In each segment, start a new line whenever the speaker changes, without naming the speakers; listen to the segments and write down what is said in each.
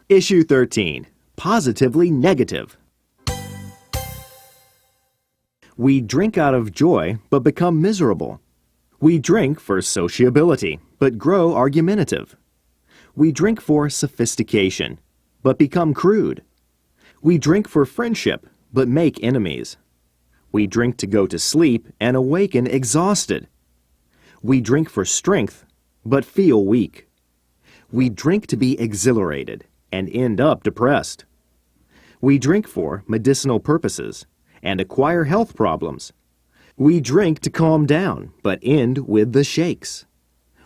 Issue 13. Positively negative. We drink out of joy, but become miserable. We drink for sociability, but grow argumentative. We drink for sophistication, but become crude. We drink for friendship, but make enemies. We drink to go to sleep and awaken exhausted. We drink for strength, but feel weak. We drink to be exhilarated and end up depressed. We drink for medicinal purposes and acquire health problems. We drink to calm down, but end with the shakes.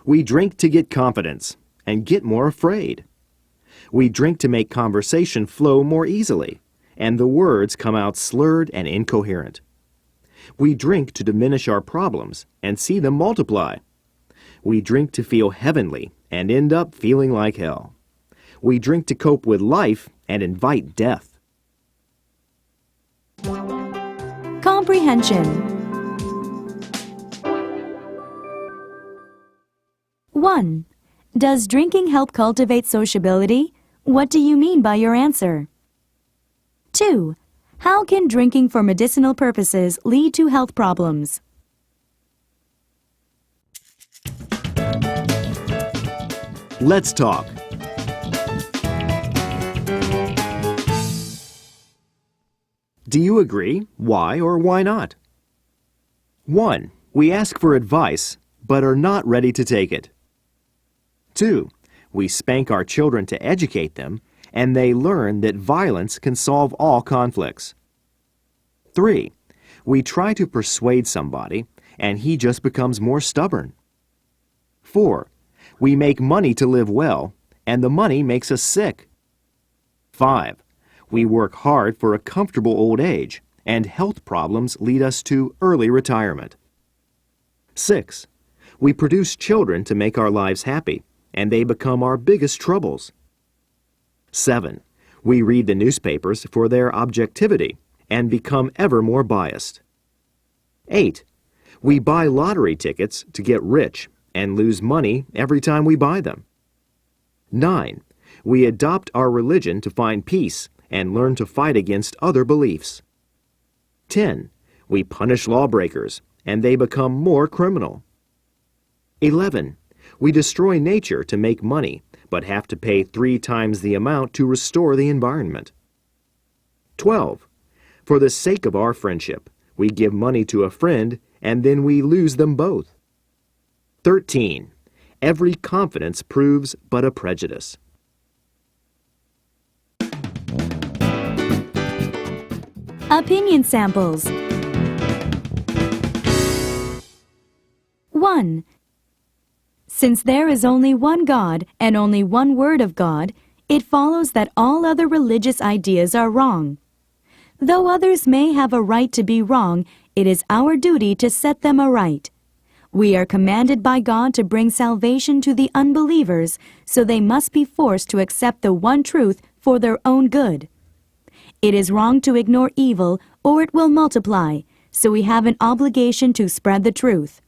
We drink to get confidence and get more afraid. We drink to make conversation flow more easily, and the words come out slurred and incoherent. We drink to diminish our problems and see them multiply. We drink to feel heavenly and end up feeling like hell. We drink to cope with life and invite death.
Comprehension. 1. Does drinking help cultivate sociability? What do you mean by your answer? 2. How can drinking for medicinal purposes lead to health problems?
Let's talk. Do you agree? Why or why not? 1. We ask for advice, but are not ready to take it. 2. We spank our children to educate them, and they learn that violence can solve all conflicts. 3. We try to persuade somebody, and he just becomes more stubborn. 4. We make money to live well, and the money makes us sick. 5. We work hard for a comfortable old age, and health problems lead us to early retirement. 6. We produce children to make our lives happy, and they become our biggest troubles. 7. We read the newspapers for their objectivity and become ever more biased. 8. We buy lottery tickets to get rich and lose money every time we buy them. 9. We adopt our religion to find peace and learn to fight against other beliefs. 10. We punish lawbreakers and they become more criminal. 11. We destroy nature to make money, but have to pay 3 times the amount to restore the environment. 12. For the sake of our friendship, we give money to a friend and then we lose them both. 13. Every confidence proves but a prejudice.
Opinion samples. 1. Since there is only one God and only one word of God, it follows that all other religious ideas are wrong. Though others may have a right to be wrong, it is our duty to set them aright. We are commanded by God to bring salvation to the unbelievers, so they must be forced to accept the one truth for their own good. It is wrong to ignore evil, or it will multiply, so we have an obligation to spread the truth.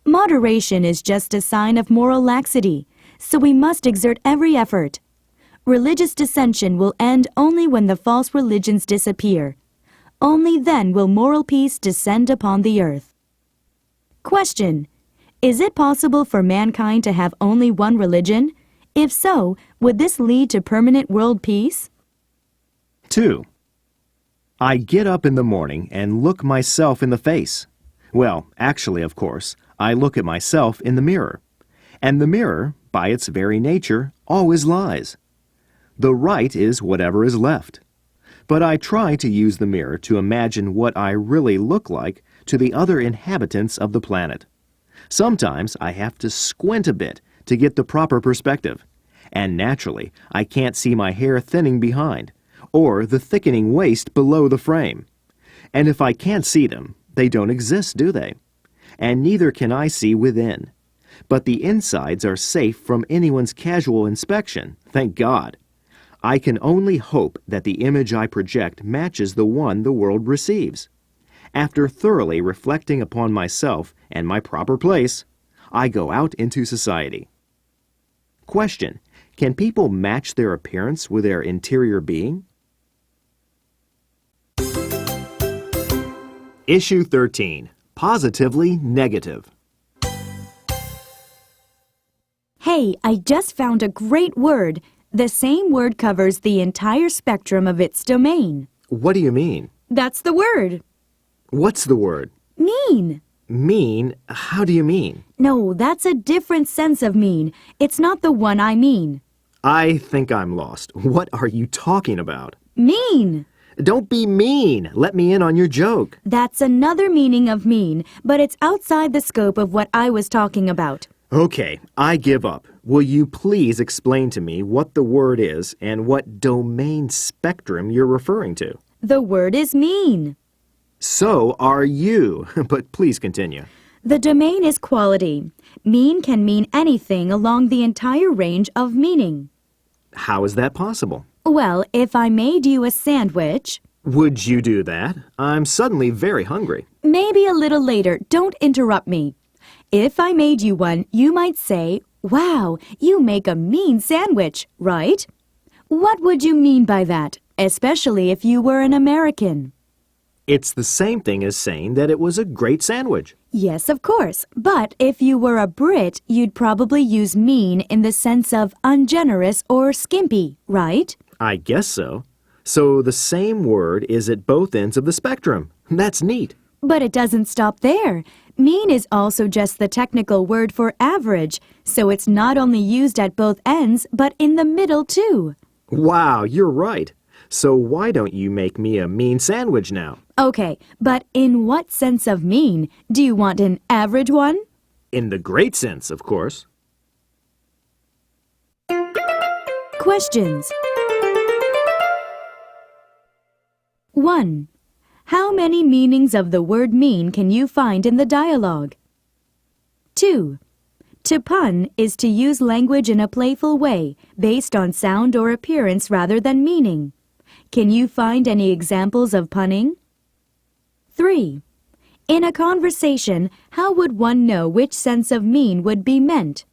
Moderation is just a sign of moral laxity, so we must exert every effort. Religious dissension will end only when the false religions disappear. Only then will moral peace descend upon the earth. Question: Is it possible for mankind to have only one religion? If so, would this lead to permanent world peace?
2. I get up in the morning and look myself in the face. Well, actually, of course, I look at myself in the mirror. And the mirror, by its very nature, always lies. The right is whatever is left. But I try to use the mirror to imagine what I really look like to the other inhabitants of the planet. Sometimes I have to squint a bit to get the proper perspective. And naturally, I can't see my hair thinning behind, or the thickening waist below the frame. And if I can't see them, they don't exist, do they? And neither can I see within. But the insides are safe from anyone's casual inspection, thank God. I can only hope that the image I project matches the one the world receives. After thoroughly reflecting upon myself and my proper place, I go out into society. Question: Can people match their appearance with their interior being? Issue 13. Positively negative.
Hey, I just found a great word. The same word covers the entire spectrum of its domain.
What do you mean?
That's the word.
What's the word?
Mean.
Mean? How do you mean?
No, that's a different sense of mean. It's not the one I mean.
I think I'm lost. What are you talking about?
Mean.
Don't be mean. Let me in on your joke.
That's another meaning of mean, but it's outside the scope of what I was talking about.
Okay, I give up. Will you please explain to me what the word is and what domain spectrum you're referring to?
The word is mean.
So are you, but please continue.
The domain is quality. Mean can mean anything along the entire range of meaning.
How is that possible?
Well, if I made you a sandwich...
Would you do that? I'm suddenly very hungry.
Maybe a little later. Don't interrupt me. If I made you one, you might say, "Wow, you make a mean sandwich," right? What would you mean by that, especially if you were an American?
It's the same thing as saying that it was a great sandwich.
Yes, of course. But if you were a Brit, you'd probably use mean in the sense of ungenerous or skimpy, right?
I guess so. So the same word is at both ends of the spectrum. That's neat.
But it doesn't stop there. Mean is also just the technical word for average, so it's not only used at both ends, but in the middle too.
Wow, you're right. So why don't you make me a mean sandwich now?
Okay, but in what sense of mean? Do you want an average one?
In the great sense, of course.
Questions. 1. How many meanings of the word mean can you find in the dialogue? 2. To pun is to use language in a playful way, based on sound or appearance rather than meaning. Can you find any examples of punning? 3. In a conversation, how would one know which sense of mean would be meant?